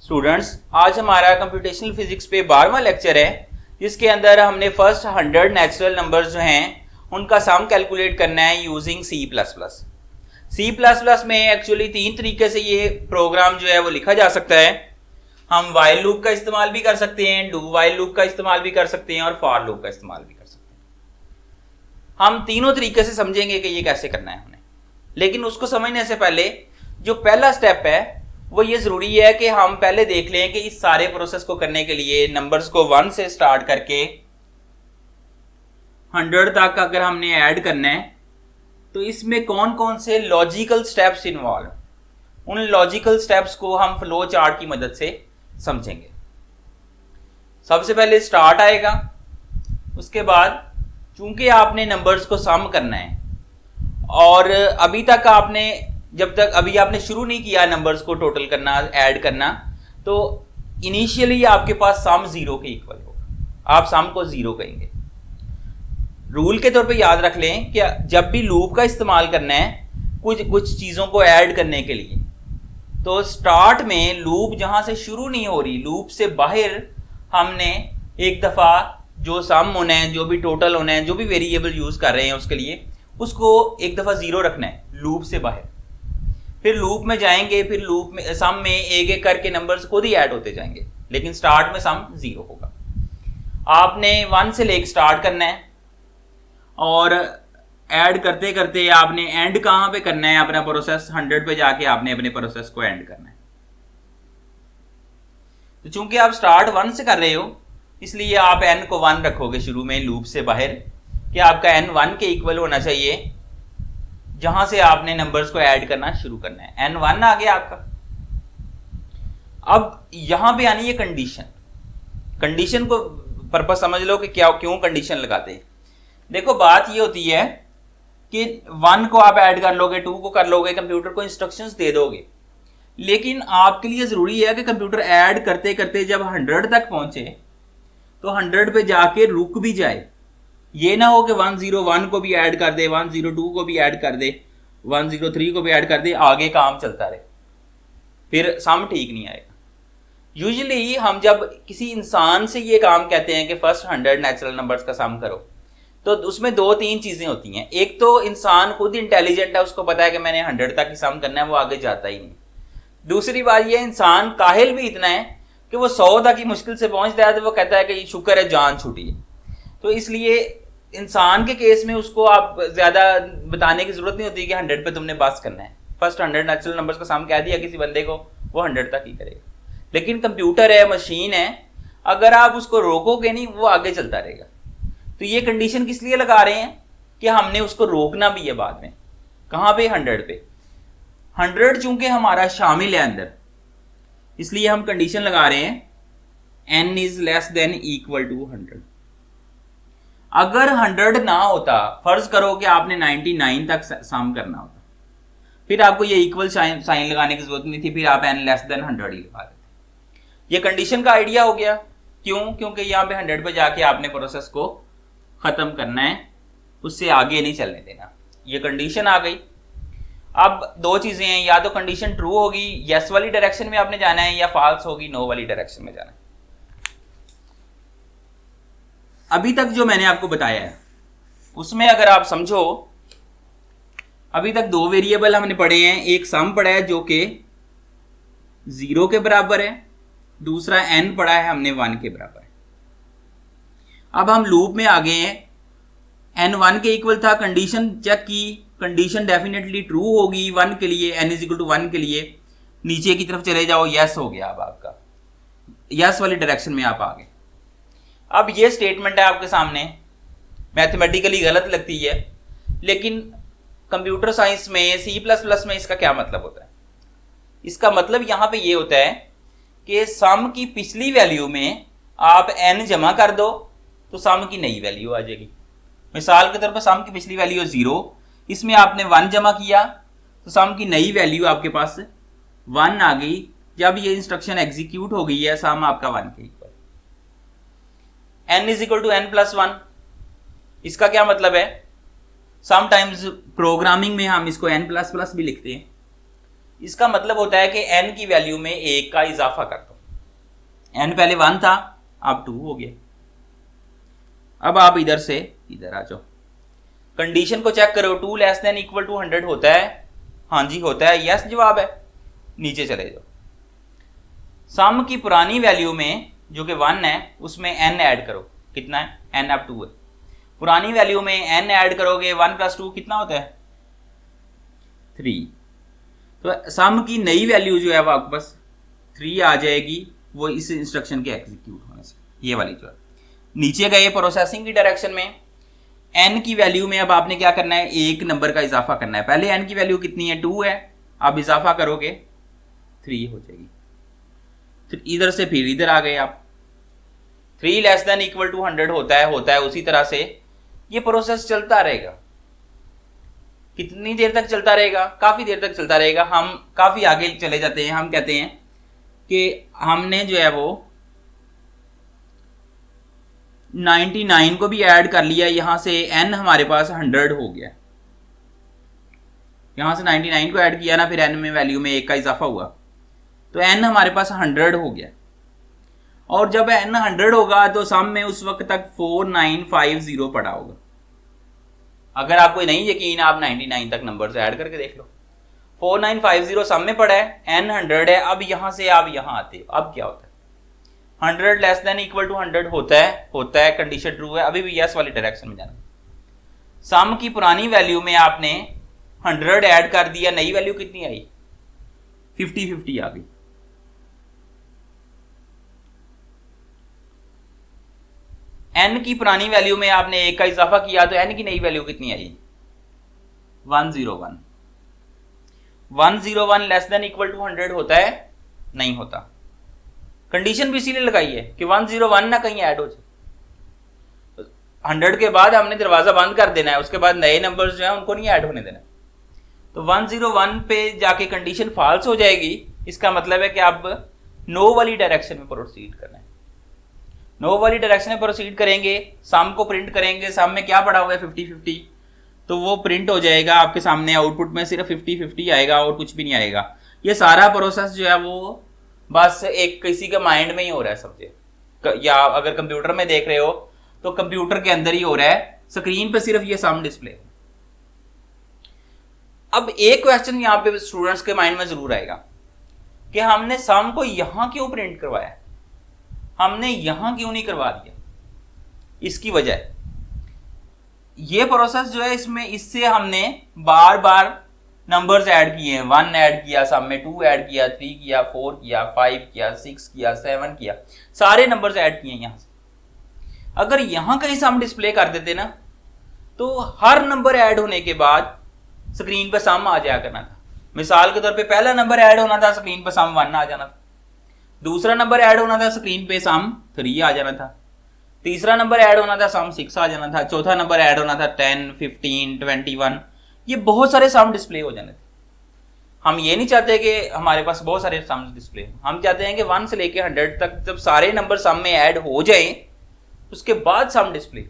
Students, आज हमारा computational physics पे 12वां लेक्चर है, जिसके अंदर हमने फर्स्ट 100 नेचुरल नंबर्स जो हैं उनका सम कैलकुलेट करना है यूजिंग C++। में एक्चुअली 3 तरीके से ये प्रोग्राम जो है वो लिखा जा सकता है। हम वाइल लूप का इस्तेमाल भी कर सकते हैं, डू वाइल लूप का इस्तेमाल भी कर सकते हैं और फॉर लूप का इस्तेमाल भी कर सकते हैं। हम तीनों तरीके से समझेंगे कि ये कैसे करना है हमें, लेकिन उसको समझने से पहले जो पहला स्टेप है वो ये जरूरी है कि हम पहले देख लें कि इस सारे प्रोसेस को करने के लिए नंबर्स को 1 से स्टार्ट करके 100 तक अगर हमने ऐड करना है तो इसमें कौन कौन से लॉजिकल स्टेप्स इन्वॉल्व, उन लॉजिकल स्टेप्स को हम फ्लो चार्ट की मदद से समझेंगे। सबसे पहले स्टार्ट आएगा, उसके बाद चूंकि आपने नंबर्स को सम करना है और अभी तक आपने जब तक अभी आपने शुरू नहीं किया नंबर्स को टोटल करना, ऐड करना, तो इनिशियली आपके पास सम 0 के इक्वल होगा। आप सम को 0 कहेंगे। रूल के तौर पे याद रख लें कि जब भी लूप का इस्तेमाल करना है कुछ चीज़ों को ऐड करने के लिए, तो स्टार्ट में लूप जहां से शुरू नहीं हो रही, लूप से बाहर हमने एक दफ़ा जो सम होना है, जो भी टोटल होना है, जो भी वेरिएबल यूज़ कर रहे हैं उसके लिए, उसको एक दफ़ा 0 रखना है लूप से बाहर। फिर लूप में जाएंगे, फिर लूप में सम में एक एक करके नंबर्स खुद ही ऐड होते जाएंगे, लेकिन स्टार्ट में सम 0 होगा। आपने 1 से लेकर स्टार्ट करना है और ऐड करते करते आपने एंड कहां पे करना है अपना प्रोसेस, 100 पे जाके आपने अपने प्रोसेस को एंड करना है। तो चूंकि आप स्टार्ट 1 से कर रहे हो, इसलिए आप n को 1 रखोगे शुरू में लूप से बाहर, कि आपका n 1 के इक्वल होना चाहिए जहां से आपने नंबर्स को ऐड करना शुरू करना है। n 1 आ गया आपका। अब यहां पे आनी है कंडीशन। कंडीशन को पर्पस समझ लो कि क्या क्यों कंडीशन लगाते हैं। देखो, बात ये होती है कि 1 को आप ऐड कर लोगे, 2 को कर लोगे, कंप्यूटर को इंस्ट्रक्शंस दे दोगे, लेकिन आपके लिए जरूरी है कि कंप्यूटर ऐड करते करते जब 100 तक पहुंचे तो 100 पे जाके रुक भी जाए। ये ना हो कि 101 को भी ऐड कर दे, 102 को भी ऐड कर दे, 103 को भी ऐड कर दे, आगे काम चलता रहे, फिर सम ठीक नहीं आएगा। यूजुअली हम जब किसी इंसान से ये काम कहते हैं कि फर्स्ट 100 नेचुरल नंबर्स का सम करो, तो उसमें 2-3 चीजें होती हैं। एक तो इंसान खुद इंटेलिजेंट है, उसको पता है कि मैंने 100 तक ही सम करना है, वो आगे जाता ही नहीं। दूसरी बात ये, इंसान काहिल भी इतना है कि वो 100 तक ही मुश्किल से पहुंचता है तो वो कहता है कि शुक्र है जान छूटी है। तो इसलिए इंसान के केस में उसको आप ज्यादा बताने की जरूरत नहीं होती कि 100 पे तुमने बस करना है। फर्स्ट 100 नेचुरल नंबर्स का सम कह दिया किसी बंदे को, वो 100 तक ही करेगा। लेकिन कंप्यूटर है, मशीन है, अगर आप उसको रोकोगे नहीं वो आगे चलता रहेगा। तो ये कंडीशन किस लिए लगा रहे हैं कि हमने उसको रोकना भी है बाद में। कहां पे? 100 पे। 100 चूंकि हमारा शामिल है अंदर, इसलिए हम कंडीशन लगा रहे हैं n is less than equal to 100। अगर 100 ना होता, फर्ज करो कि आपने 99 तक सम करना होता, फिर आपको ये इक्वल साइन लगाने की जरूरत नहीं थी, फिर आप n लेस देन 100 ही लगा देते। ये कंडीशन का आइडिया हो गया। क्यों? क्योंकि यहाँ पे 100 पे जाके आपने प्रोसेस को खत्म करना है, उससे आगे नहीं चलने देना। ये कंडीशन आ गई। अब 2 चीजें हैं, या तो कंडीशन ट्रू होगी, यस वाली डायरेक्शन में आपने जाना है, या फॉल्स होगी, नो वाली डायरेक्शन में जाना है। अभी तक जो मैंने आपको बताया है उसमें अगर आप समझो, अभी तक 2 वेरिएबल हमने पढ़े हैं। एक सम पढ़ा है जो कि 0 के बराबर है, दूसरा n पढ़ा है हमने 1 के बराबर है। अब हम लूप में आ गए हैं, n 1 के इक्वल था, कंडीशन चेक की, कंडीशन डेफिनेटली ट्रू होगी 1 के लिए, n इज इक्वल टू 1 के लिए। नीचे की तरफ चले जाओ, यस हो गया। अब आपका यस वाली डायरेक्शन में आप आ गए। अब ये स्टेटमेंट है आपके सामने, मैथमेटिकली गलत लगती है, लेकिन कंप्यूटर साइंस में, C++ में इसका क्या मतलब होता है? इसका मतलब यहां पे ये होता है कि सम की पिछली वैल्यू में आप n जमा कर दो तो सम की नई वैल्यू आ जाएगी। मिसाल के तौर पर सम की पिछली वैल्यू 0, इसमें आपने 1 जमा किया तो सम की नई वैल्यू आपके पास 1 आ गई। जब ये इंस्ट्रक्शन एग्जीक्यूट हो गई है, सम आपका 1 के equal. n is equal to n plus 1, इसका क्या मतलब है? समटाइम्स प्रोग्रामिंग में हम इसको n प्लस प्लस भी लिखते हैं। इसका मतलब होता है कि n की वैल्यू में 1 का इजाफा कर दो। n पहले 1 था, अब 2 हो गया। अब आप इधर से इधर आ जाओ, कंडीशन को चेक करो, 2 लेस देन इक्वल टू 100 होता है? हाँ जी होता है, यस जवाब है। नीचे चले जाओ, सम की पुरानी वैल्यू में जो कि 1 है उसमें n ऐड करो, कितना है? n अब 2 है। पुरानी वैल्यू में n ऐड करोगे, 1 + 2 कितना होता है? 3। तो सम की नई वैल्यू जो है वो आपके पास 3 आ जाएगी, वो इस इंस्ट्रक्शन के एग्जीक्यूट होने से, ये वाली जो है। नीचे गए प्रोसेसिंग की डायरेक्शन में, n की वैल्यू में अब आपने क्या करना है? एक नंबर का इजाफा करना है। पहले n की वैल्यू कितनी है? 2 है, अब इजाफा करोगे 3 हो जाएगी। तो इधर से फिर इधर आ गए आप, 3 लेस देन इक्वल टू 100 होता है उसी तरह से ये प्रोसेस चलता रहेगा। कितनी देर तक चलता रहेगा? काफी देर तक चलता रहेगा। हम काफी आगे चले जाते हैं, हम कहते हैं कि हमने जो है वो 99 को भी ऐड कर लिया, यहां से n हमारे पास 100 हो गया। यहां से 99 को ऐड किया ना, फिर n में वैल्यू में 1 का इजाफा हुआ, तो n हमारे पास 100 हो गया। और जब n 100 होगा तो सम में उस वक्त तक 4950 पड़ा होगा। अगर आपको नहीं यकीन, आप 99 तक नंबर से ऐड करके देख लो। 4950 सम में पड़ा है, n 100 है। अब यहां से आप यहां आते हो, अब क्या होता है? 100 लेस देन इक्वल टू 100 होता है, कंडीशन ट्रू है। अभी भी यस वाली डायरेक्शन में जाना। सम की पुरानी वैल्यू में आपने 100 ऐड कर दिया, नई वैल्यू कितनी आई? 50-50 आ गई। n की पुरानी वैल्यू में आपने 1 का इजाफा किया, तो n की नई वैल्यू कितनी आई? 101। 101 लेस देन इक्वल टू 100 होता है? नहीं होता। कंडीशन भी इसीलिए लगाई है कि 101 ना कहीं ऐड हो जाए। 100 के बाद हमने दरवाजा बंद कर देना है, उसके बाद नए नंबर्स जो है उनको नहीं ऐड होने देना। तो 101 पे जाके कंडीशन फॉल्स हो जाएगी, इसका मतलब है कि अब नो वाली डायरेक्शन में प्रोसीड करना है। नो वाली डायरेक्शन में प्रोसीड करेंगे, सम को प्रिंट करेंगे। सम में क्या पड़ा हुआ है? 50-50, तो वो प्रिंट हो जाएगा आपके सामने। आउटपुट में सिर्फ 50-50 आएगा और कुछ भी नहीं आएगा। ये सारा प्रोसेस जो है वो बस एक किसी के माइंड में ही हो रहा है समझे, या अगर कंप्यूटर में देख रहे हो तो कंप्यूटर के अंदर ही हो रहा है, स्क्रीन पे सिर्फ ये सम डिस्प्ले। अब एक क्वेश्चन यहां पे स्टूडेंट्स के माइंड में जरूर आएगा कि हमने सम को यहां क्यों प्रिंट करवाया, हमने यहां क्यों नहीं करवा दिया? इसकी वजह ये प्रोसेस जो है, इसमें इससे हमने बार बार नंबर्स ऐड किए हैं। 1 ऐड किया, सम में 2 ऐड किया, 3 किया, 4 किया, 5 किया, 6 किया, 7 किया, सारे नंबर्स ऐड किए यहां से। अगर यहां कहीं सम डिस्प्ले कर देते ना, तो हर नंबर ऐड होने के बाद स्क्रीन पे सम आ जाया करना था। मिसाल के तौर पे पहला नंबर ऐड होना था, स्क्रीन पे सम 1 आ जाना था। दूसरा नंबर ऐड होना था, स्क्रीन पे सम 3 आ जाना था। तीसरा नंबर ऐड होना था, सम 6 आ जाना था। चौथा नंबर ऐड होना था 10, 15, 21, ये बहुत सारे सम डिस्प्ले हो जाने थे। हम ये नहीं चाहते कि हमारे पास बहुत सारे सम डिस्प्ले हो, हम चाहते हैं कि 1 से लेके 100 तक जब सारे नंबर सम में ऐड हो जाएं, उसके बाद सम डिस्प्ले।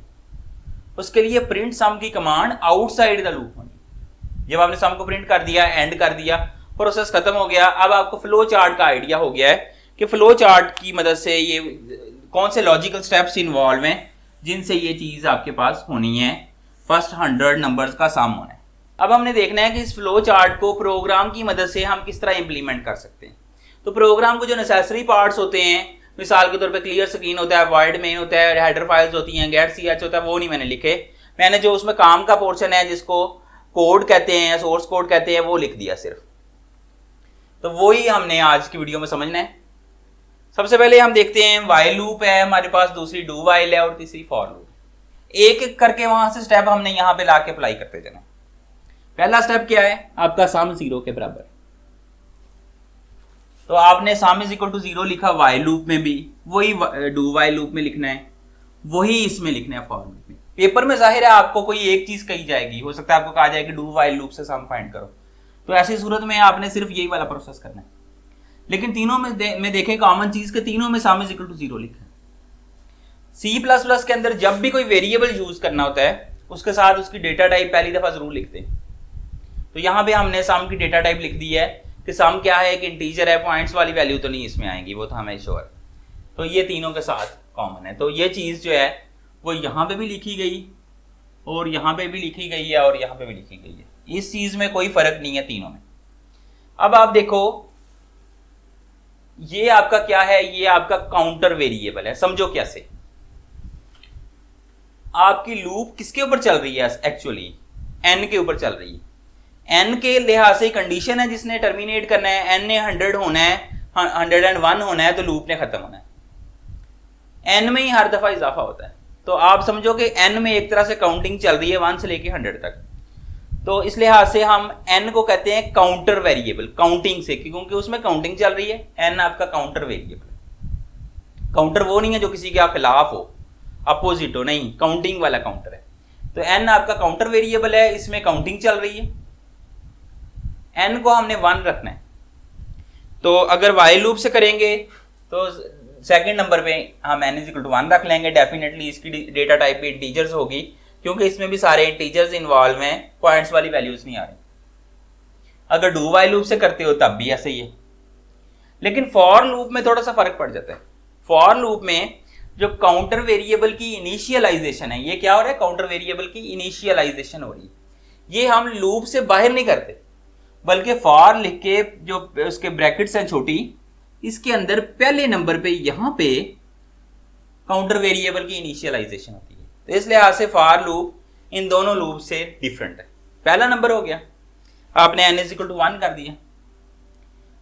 उसके लिए प्रिंट सम की कमांड आउटसाइड द लूप होनी। जब आपने सम को प्रिंट कर दिया, एंड कर दिया, प्रोसेस खत्म हो गया। अब आपको फ्लो चार्ट का आइडिया हो गया है कि फ्लो चार्ट की मदद से ये कौन से लॉजिकल स्टेप्स इन्वॉल्व हैं जिनसे ये चीज आपके पास होनी है, फर्स्ट 100 नंबर्स का सम होना है। अब हमने देखना है कि इस फ्लो चार्ट को प्रोग्राम की मदद से हम किस तरह इंप्लीमेंट कर सकते हैं। तो प्रोग्राम को जो नेसेसरी पार्ट्स होते हैं, मिसाल के तौर पे क्लियर स्क्रीन होता है, वॉइड मेन होता है, हेडर फाइल्स होती हैं, गेट ch होता है, वो नहीं मैंने लिखे। मैंने जो उसमें काम का पोर्शन है जिसको कोड कहते हैं, सोर्स कोड कहते हैं, वो लिख दिया सिर्फ। तो वही हमने आज की वीडियो में समझना है। सबसे पहले हम देखते हैं व्हाइल लूप है हमारे पास, दूसरी डू व्हाइल है और तीसरी फॉर लूप। एक एक करके वहां से स्टेप हमने यहां पे लाके अप्लाई करते जाना। पहला स्टेप क्या है आपका? सम 0 के बराबर। तो आपने सम इज इक्वल टू 0 लिखा व्हाइल लूप में भी, वही डू व्हाइल लूप में लिखना है, वही इसमें लिखना है फॉर लूप में। पेपर में जाहिर है आपको कोई एक चीज कही जाएगी, हो सकता है आपको कहा जाए कि डू व्हाइल लूप से सम फाइंड करो, तो ऐसी सूरत में आपने सिर्फ यही वाला प्रोसेस करना है। लेकिन तीनों में देखें कॉमन चीज के तीनों में सम इज इक्वल टू 0 लिखा है। C++ के अंदर जब भी कोई वेरिएबल यूज करना होता है, उसके साथ उसकी डेटा टाइप पहली दफा जरूर लिखते हैं। तो यहां पे हमने सम की डेटा टाइप लिख दी है कि सम क्या है, एक इंटीजर है, पॉइंट्स वाली वैल्यू तो नहीं इसमें आएंगी, वो तो हमें श्योर। तो ये तीनों के साथ कॉमन है। तो ये चीज जो है वो यहां पे भी लिखी गई और यहां पे भी लिखी गई है और यहां पे भी लिखी गई है, इस चीज में कोई फर्क नहीं है तीनों में। अब आप देखो ये आपका क्या है, ये आपका काउंटर वेरिएबल है। समझो कैसे, आपकी लूप किसके ऊपर चल रही है, एक्चुअली एन के ऊपर चल रही है। एन के लिहाज से कंडीशन है जिसने टर्मिनेट करना है, एन ने 100 होना है, 101 होना है, तो लूप ने खत्म होना है। एन में ही हर दफा इजाफा होता है, तो आप समझो कि एन में एक तरह से काउंटिंग चल रही है 1 से लेके 100 तक। तो इस लिहाज से हम एन को कहते हैं काउंटर वेरिएबल, काउंटिंग से, क्योंकि उसमें काउंटिंग चल रही है। एन आपका काउंटर वेरिएबल। काउंटर वो नहीं है जो किसी के खिलाफ हो, अपोजिट हो, नहीं, काउंटिंग वाला काउंटर है। तो एन आपका काउंटर वेरिएबल है, इसमें काउंटिंग चल रही है। एन को हमने 1 रखना है। तो अगर वाइल लूप से करेंगे तो सेकंड नंबर पे हम n इज इक्वल टू 1 रख लेंगे। डेफिनेटली इसकी डेटा टाइप भी इंटीजर्स होगी, क्योंकि इसमें भी सारे इंटीजर्स इन्वॉल्व हैं, पॉइंट्स वाली वैल्यूज नहीं आ रही। अगर डू वाइल लूप से करते हो तब भी ऐसे ही है, लेकिन फॉर लूप में थोड़ा सा फर्क पड़ जाता है। फॉर लूप में जो काउंटर वेरिएबल की इनिशियलाइजेशन है, ये क्या हो रहा है, काउंटर वेरिएबल की इनिशियलाइजेशन हो रही है। ये हम लूप से बाहर नहीं करते, बल्कि फॉर लिख के जो उसके ब्रैकेट्स हैं छोटी, इसके अंदर पहले नंबर पे यहां पे काउंटर वेरिएबल की इनिशियलाइजेशन होती है। तो इस लिहाज से फॉर लूप इन दोनों लूप से डिफरेंट है। पहला नंबर हो गया, आपने n इज इक्वल टू 1 कर दिया।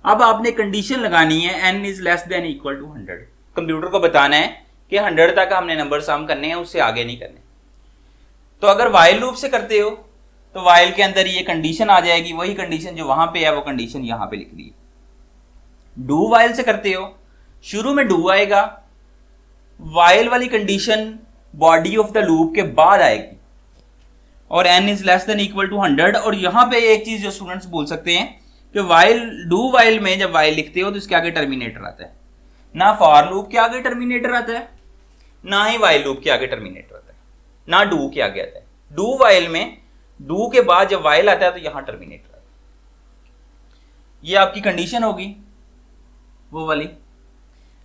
अब आपने कंडीशन लगानी है n is less than equal to 100। Computer को बताना है कि 100 तक हमने नंबर सम करने हैं, उससे आगे नहीं करने। तो अगर वाइल लूप से करते हो तो वाइल के अंदर ये कंडीशन आ जाएगी, वही कंडीशन जो वहां पे है वो कंडीशन यहां पे लिख दी। डू वाइल से करते हो, शुरू में डू आएगा, वाइल वाली condition body of the loop के बाद आएगी, और n is less than equal to 100। और यहां पे एक चीज जो स्टूडेंट्स बोल सकते हैं कि वाइल डू वाइल में जब वाइल लिखते हो तो इसके आगे टर्मिनेटर आता है, ना फॉर लूप के आगे टर्मिनेटर आता है, ना ही वाइल लूप के आगे टर्मिनेटर आता है, ना डू के आगे आता है। डू वाइल में डू के बाद जब वाइल आता है तो यहां टर्मिनेटर आता है। ये आपकी कंडीशन होगी वो वाली।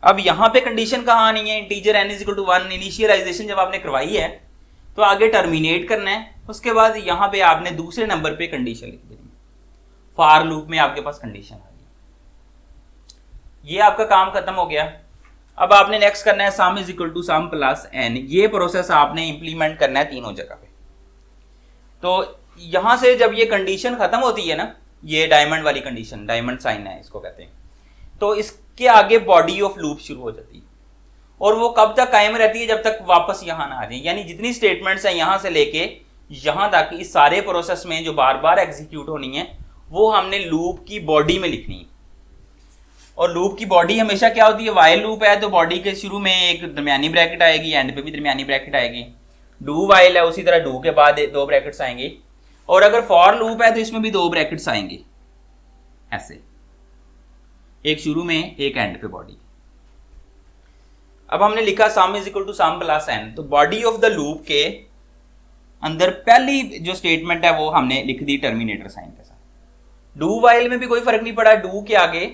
अब यहां पे कंडीशन कहां आनी है, integer n is equal to 1 initialization जब आपने करवाई है तो आगे टर्मिनेट करना है, उसके बाद यहां पे आपने दूसरे नंबर पे कंडीशन लिख देनी है। फॉर लूप में आपके पास कंडीशन आ गई, ये आपका काम खत्म हो गया। अब आपने नेक्स्ट करना है sum is equal to sum plus n। ये प्रोसेस आपने इंप्लीमेंट करना है तीनों जगह पे। तो यहां से जब ये कंडीशन खत्म होती है ना, ये डायमंड वाली कंडीशन, डायमंड साइन है इसको कहते हैं, तो इसके आगे बॉडी ऑफ लूप शुरू हो जाती है। और वो कब तक कायम रहती है, जब तक वापस यहां ना आ जाए। यानी जितनी स्टेटमेंट्स हैं यहां से लेके यहां तक, इस सारे प्रोसेस में जो बार बार एग्जीक्यूट होनी है वो हमने लूप की बॉडी में लिखनी है। और लूप की बॉडी हमेशा क्या होती है, वाइल लूप है तो बॉडी के शुरू में एक दरमियानी ब्रैकेट आएगी, एंड पे भी दरमियानी ब्रैकेट आएगी। डू वाइल है उसी तरह डू के बाद 2 ब्रैकेट्स आएंगे, और अगर फॉर लूप है तो इसमें भी 2 ब्रैकेट्स आएंगे, ऐसे एक शुरू में एक एंड पे बॉडी। अब हमने लिखा sum is equal to sum plus n, तो बॉडी ऑफ द लूप के अंदर पहली जो स्टेटमेंट है वो हमने लिख दी टर्मिनेटर साइन के साथ। डू वाइल में भी कोई फर्क नहीं पड़ा, डू के आगे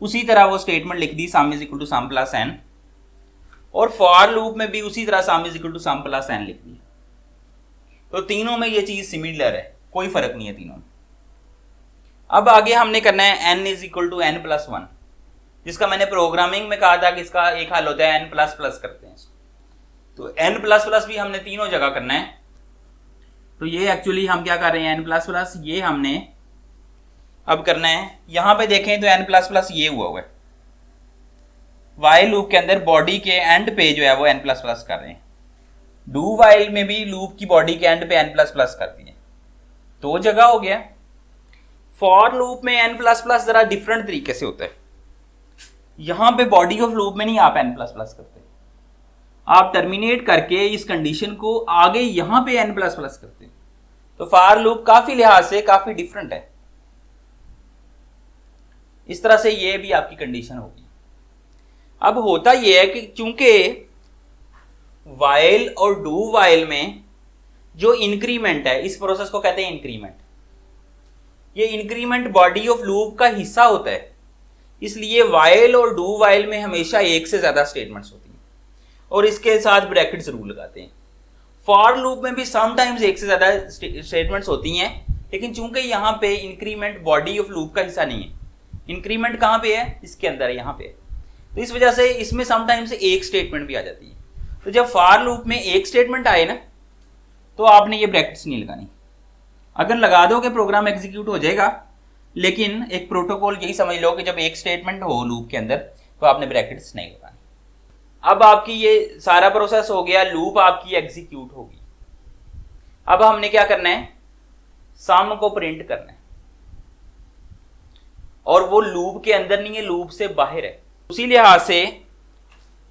उसी तरह वो स्टेटमेंट लिख दी sum is equal to sum plus n, और फॉर लूप में भी उसी तरह sum is equal to sum plus n लिख दिया। तो तीनों में ये चीज सिमिलर है, कोई फर्क नहीं है तीनों में। अब आगे हमने करना है n is equal to n plus 1, जिसका मैंने प्रोग्रामिंग में कहा था कि इसका एक हल होता है n प्लस प्लस करते हैं। तो n प्लस प्लस भी हमने तीनों जगह करना है। तो ये एक्चुअली हम क्या कर रहे हैं, n प्लस प्लस ये हमने अब करना है। यहां पे देखें तो n प्लस प्लस ये हुआ है, वाइल लूप के अंदर बॉडी के एंड पे जो है वो n प्लस प्लस कर रहे हैं। डू वाइल में भी लूप की बॉडी के एंड पे n प्लस प्लस कर दिए, 2 जगह हो गया। फॉर लूप में n प्लस प्लस जरा डिफरेंट तरीके से होता है। यहां पे बॉडी ऑफ लूप में नहीं आप n प्लस प्लस करते, आप टर्मिनेट करके इस कंडीशन को आगे यहां पे n प्लस प्लस करते हैं। तो फॉर लूप काफी लिहाज से काफी डिफरेंट है। इस तरह से ये भी आपकी कंडीशन होगी। अब होता यह है कि चूंकि वाइल और डू वाइल में जो इंक्रीमेंट है, इस प्रोसेस को कहते हैं इंक्रीमेंट। ये इंक्रीमेंट बॉडी ऑफ लूप का हिस्सा होता है, इसलिए वाइल और डू वाइल में हमेशा एक से ज्यादा स्टेटमेंट्स होती हैं और इसके साथ ब्रैकेट जरूर लगाते हैं। फॉर लूप में भी समटाइम्स एक से ज्यादा स्टेटमेंट्स होती हैं, लेकिन चूंकि यहाँ पे इंक्रीमेंट बॉडी ऑफ लूप का हिस्सा नहीं है, इंक्रीमेंट कहाँ पे है, इसके अंदर है, यहाँ पे है, तो इस वजह से इसमें समटाइम्स एक स्टेटमेंट भी आ जाती है। तो जब फॉर लूप में एक स्टेटमेंट आए ना, तो आपने ये ब्रैकेट्स नहीं लगानी। अगर लगा दोगे प्रोग्राम एग्जीक्यूट हो जाएगा, लेकिन एक प्रोटोकॉल यही समझ लो कि जब एक स्टेटमेंट हो लूप के अंदर तो आपने ब्रैकेट्स नहीं लगानी। अब आपकी ये सारा प्रोसेस हो गया, लूप आपकी एग्जीक्यूट होगी। अब हमने क्या करना है, सम को प्रिंट करना है, और वो लूप के अंदर नहीं है, लूप से बाहर है। उसी लिहाज से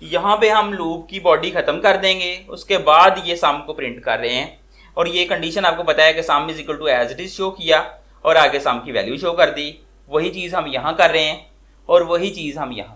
यहां पे हम लूप की बॉडी खत्म कर देंगे, उसके बाद ये सम को प्रिंट कर रहे हैं, और ये कंडीशन आपको पता है कि sum is equal to as it is show किया और आगे सम की वैल्यू शो कर दी। वही चीज हम यहां कर रहे हैं और वही चीज हम यहां